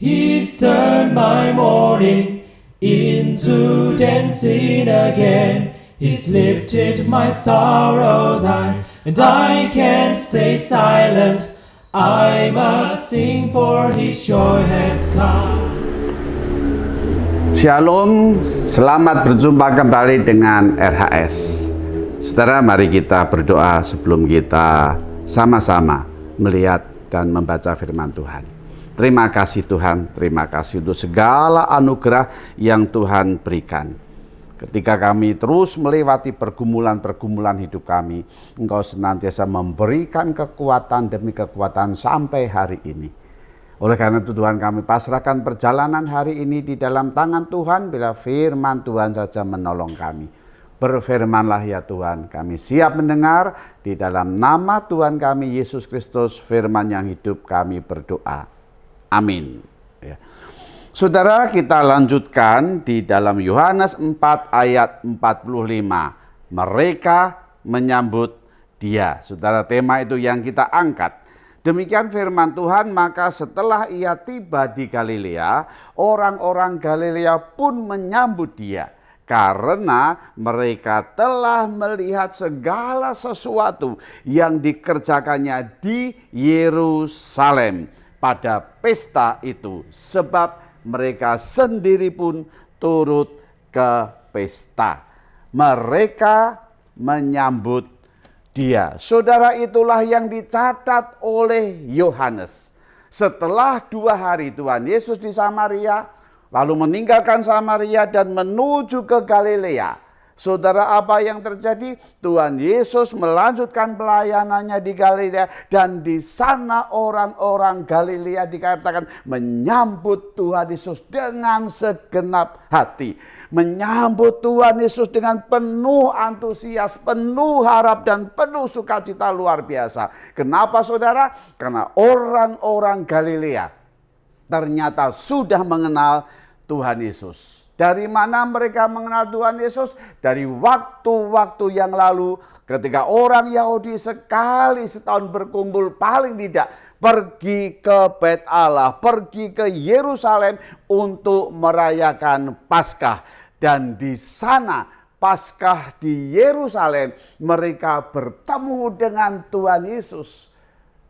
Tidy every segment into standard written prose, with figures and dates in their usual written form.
He's turned my mourning into dancing again. He's lifted my sorrows high, and I can't stay silent. I must sing, for His joy has come. Shalom, selamat berjumpa kembali dengan RHS. Saudara, mari kita berdoa sebelum kita sama-sama melihat dan membaca firman Tuhan. Terima kasih Tuhan, terima kasih untuk segala anugerah yang Tuhan berikan. Ketika kami terus melewati pergumulan-pergumulan hidup kami, Engkau senantiasa memberikan kekuatan demi kekuatan sampai hari ini. Oleh karena itu Tuhan, kami pasrahkan perjalanan hari ini di dalam tangan Tuhan, bila firman Tuhan saja menolong kami. Berfirmanlah ya Tuhan, kami siap mendengar. Di dalam nama Tuhan kami Yesus Kristus, firman yang hidup, kami berdoa. Amin. Ya. Saudara, kita lanjutkan di dalam Yohanes 4 ayat 45. Mereka menyambut Dia. Saudara, tema itu yang kita angkat. Demikian firman Tuhan, maka setelah Ia tiba di Galilea, orang-orang Galilea pun menyambut Dia, karena mereka telah melihat segala sesuatu yang dikerjakannya di Yerusalem pada pesta itu, sebab mereka sendiri pun turut ke pesta. Mereka menyambut Dia. Saudara, itulah yang dicatat oleh Yohanes. Setelah 2 hari Tuhan Yesus di Samaria, lalu meninggalkan Samaria dan menuju ke Galilea. Saudara, apa yang terjadi? Tuhan Yesus melanjutkan pelayanannya di Galilea, dan di sana orang-orang Galilea dikatakan menyambut Tuhan Yesus dengan segenap hati. Menyambut Tuhan Yesus dengan penuh antusias, penuh harap, dan penuh sukacita luar biasa. Kenapa saudara? Karena orang-orang Galilea ternyata sudah mengenal Tuhan Yesus. Dari mana mereka mengenal Tuhan Yesus? Dari waktu-waktu yang lalu, ketika orang Yahudi sekali setahun berkumpul paling tidak pergi ke Bait Allah, pergi ke Yerusalem untuk merayakan Paskah. Dan di sana Paskah di Yerusalem mereka bertemu dengan Tuhan Yesus.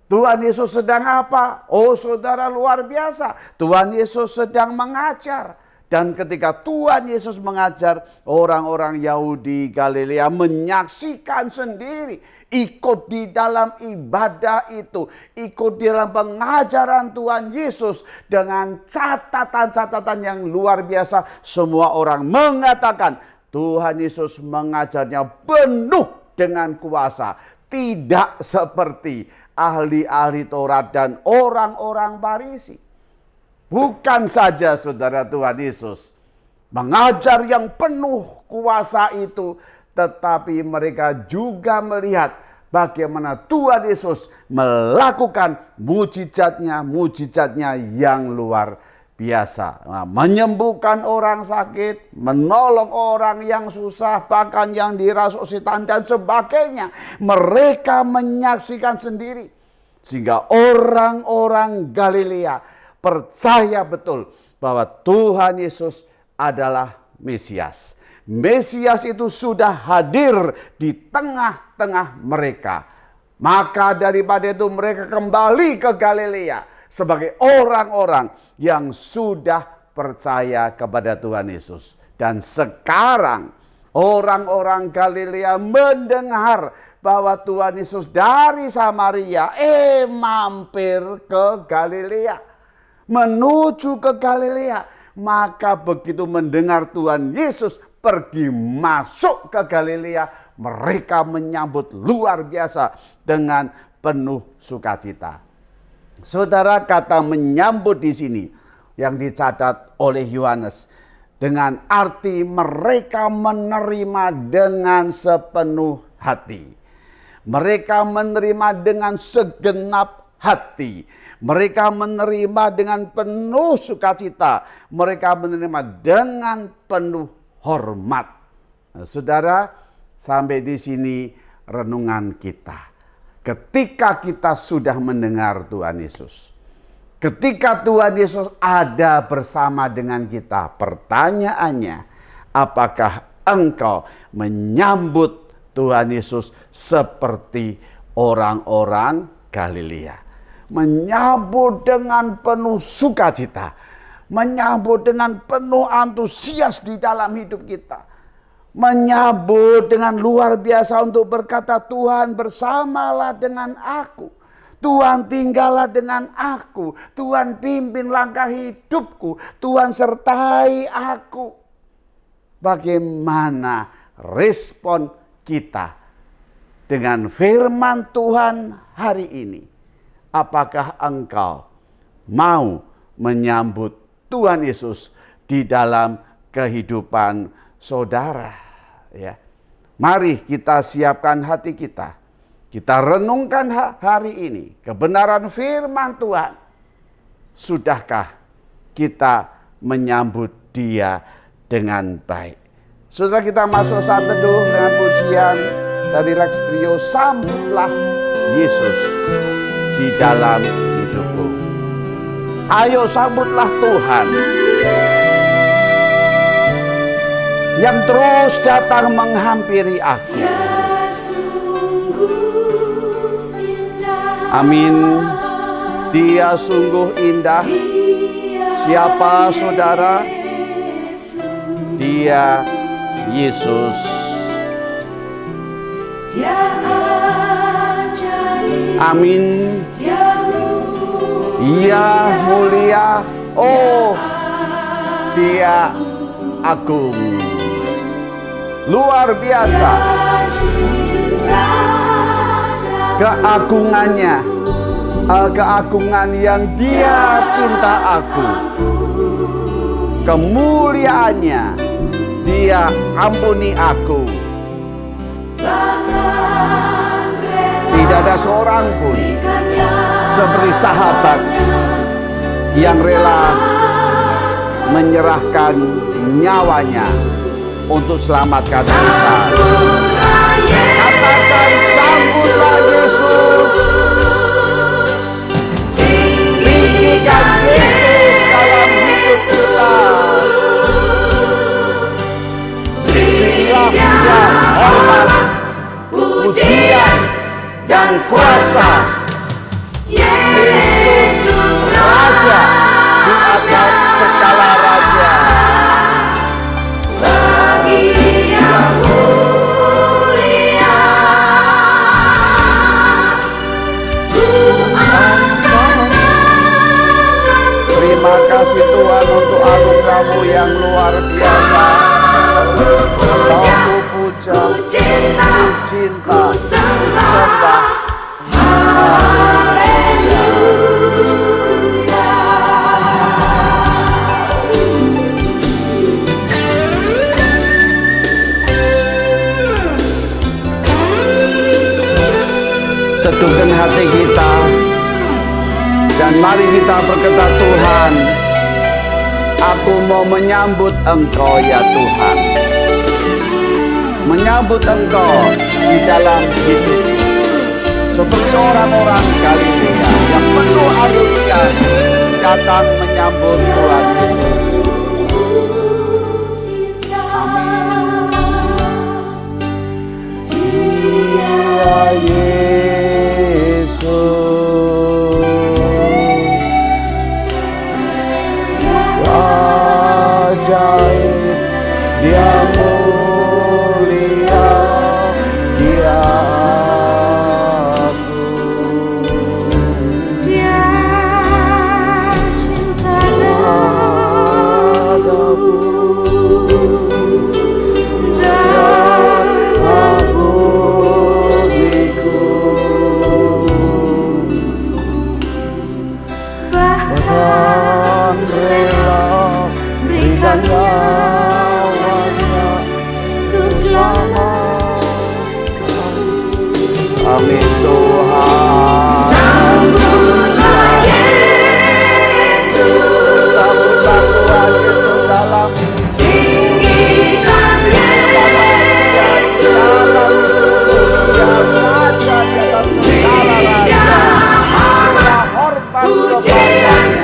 Tuhan Yesus sedang apa? Oh saudara, luar biasa. Tuhan Yesus sedang mengajar. Dan ketika Tuhan Yesus mengajar, orang-orang Yahudi Galilea menyaksikan sendiri, ikut di dalam ibadah itu, ikut di dalam pengajaran Tuhan Yesus dengan catatan-catatan yang luar biasa. Semua orang mengatakan Tuhan Yesus mengajarnya penuh dengan kuasa, tidak seperti ahli-ahli Taurat dan orang-orang Farisi. Bukan saja saudara, Tuhan Yesus mengajar yang penuh kuasa itu, tetapi mereka juga melihat bagaimana Tuhan Yesus melakukan mujizatnya yang luar biasa. Menyembuhkan orang sakit, menolong orang yang susah, bahkan yang dirasuk setan dan sebagainya. Mereka menyaksikan sendiri, sehingga orang-orang Galilea percaya betul bahwa Tuhan Yesus adalah Mesias. Mesias itu sudah hadir di tengah-tengah mereka. Maka daripada itu mereka kembali ke Galilea sebagai orang-orang yang sudah percaya kepada Tuhan Yesus. Dan sekarang orang-orang Galilea mendengar bahwa Tuhan Yesus dari Samaria mampir ke Galilea, menuju ke Galilea. Maka begitu mendengar Tuhan Yesus pergi masuk ke Galilea, mereka menyambut luar biasa dengan penuh sukacita. Saudara, kata menyambut di sini yang dicatat oleh Yohanes dengan arti mereka menerima dengan sepenuh hati. Mereka menerima dengan segenap hati. Mereka menerima dengan penuh sukacita. Mereka menerima dengan penuh hormat. Nah, saudara, sampai di sini renungan kita. Ketika kita sudah mendengar Tuhan Yesus, Ketika Tuhan Yesus ada bersama dengan kita, pertanyaannya, apakah engkau menyambut Tuhan Yesus seperti orang-orang Galilea? Menyambut dengan penuh sukacita, menyambut dengan penuh antusias di dalam hidup kita. Menyambut dengan luar biasa untuk berkata, Tuhan bersamalah dengan aku. Tuhan tinggallah dengan aku. Tuhan pimpin langkah hidupku. Tuhan sertai aku. Bagaimana respon kita dengan firman Tuhan hari ini? Apakah engkau mau menyambut Tuhan Yesus di dalam kehidupan saudara? Ya. Mari kita siapkan hati kita. Kita renungkan hari ini kebenaran firman Tuhan. Sudahkah kita menyambut Dia dengan baik? Saudara, kita masuk saat teduh dengan pujian dari Lex Trio, Sambutlah Yesus di dalam hidupku. Ayo sambutlah Tuhan yang terus datang menghampiri aku. Amin. Dia sungguh indah. Siapa saudara? Dia Yesus. Amin. Ia mulia. Oh, Dia agung. Luar biasa. Keagungannya, keagungan yang Dia cinta aku. Kemuliaannya, Dia ampuni aku. Tidak ada seorang pun seperti sahabat yang rela menyerahkan nyawanya untuk selamatkan kita. Katakan, sambutlah Yesus. Tinggikan Yesus dalam hidup kita. Berilah Dia hormat, pujian, dan kuasa. Yesus Raja di atas segala raja. Terima kasih Tuhan untuk anugerah-Mu yang luar biasa. Kau puja, ku cinta, ku sembah. Teduhkan hati kita dan mari kita berkata, Tuhan, aku mau menyambut Engkau ya Tuhan. Menyambut Engkau di dalam hidupku. Seperti orang-orang Galilea yang penuh antusias datang menyambut Tuhan Yesus. Amin. Dia Yesus, ajaib, Dia mulia, Dia agung. Dia cinta Padaku dan ampuniku, bahkan rela berikan nyawanya untuk selamatkan. Amin Tuhan. Sambutlah Yesus, Sambutlah Tuhan Yesus dalam tinggikan Yesus, dalam yang kuasa di atas segala raja. Hormat kepada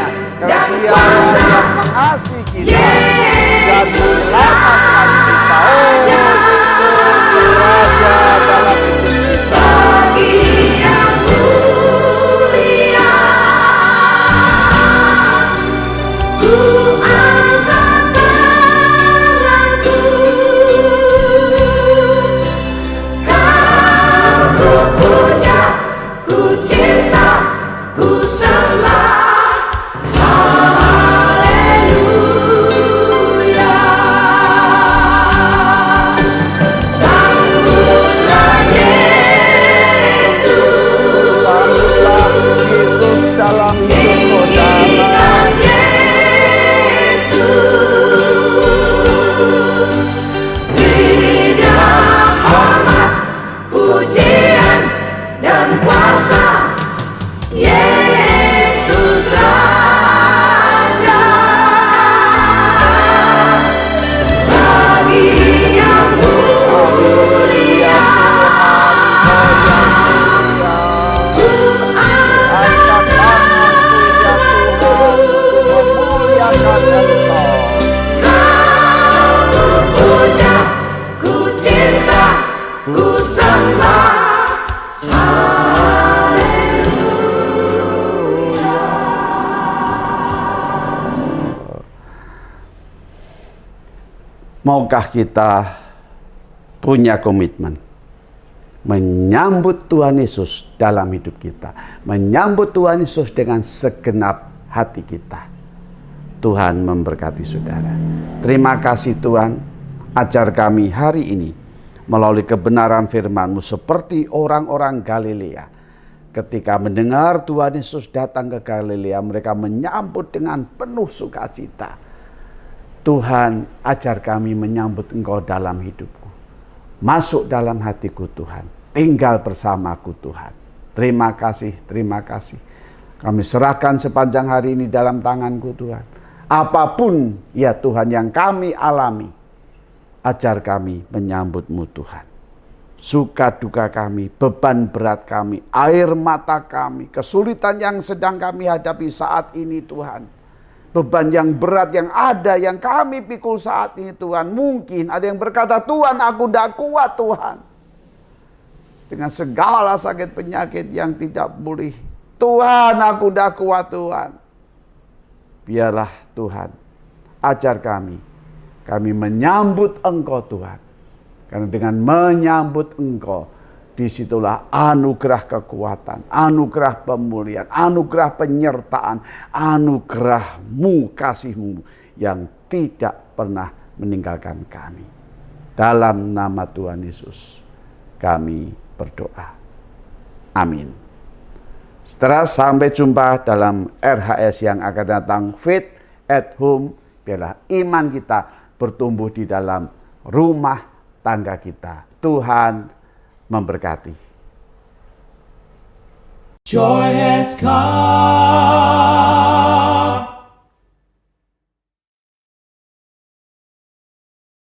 Maukah kita punya komitmen menyambut Tuhan Yesus dalam hidup kita, menyambut Tuhan Yesus dengan segenap hati kita. Tuhan memberkati saudara. Terima kasih Tuhan, ajar kami hari ini melalui kebenaran firman-Mu seperti orang-orang Galilea. Ketika mendengar Tuhan Yesus datang ke Galilea, mereka menyambut dengan penuh sukacita. Tuhan, ajar kami menyambut Engkau dalam hidupku. Masuk dalam hatiku Tuhan. Tinggal bersamaku Tuhan. Terima kasih, terima kasih. Kami serahkan sepanjang hari ini dalam tangan-Ku Tuhan. Apapun ya Tuhan yang kami alami, ajar kami menyambut-Mu Tuhan. Suka duka kami, beban berat kami, air mata kami, kesulitan yang sedang kami hadapi saat ini Tuhan. Beban yang berat yang ada, yang kami pikul saat ini Tuhan. Mungkin ada yang berkata, Tuhan aku tidak kuat Tuhan. Dengan segala sakit penyakit yang tidak pulih. Tuhan aku tidak kuat Tuhan. Biarlah Tuhan, ajar kami menyambut Engkau Tuhan. Karena dengan menyambut Engkau, disitulah anugerah kekuatan, anugerah pemulihan, anugerah penyertaan, anugerah-Mu, kasih-Mu yang tidak pernah meninggalkan kami. Dalam nama Tuhan Yesus, kami berdoa. Amin. Setelah sampai jumpa dalam RHS yang akan datang, Faith at Home. Biarlah iman kita bertumbuh di dalam rumah tangga kita. Tuhan memberkati. Joy has come.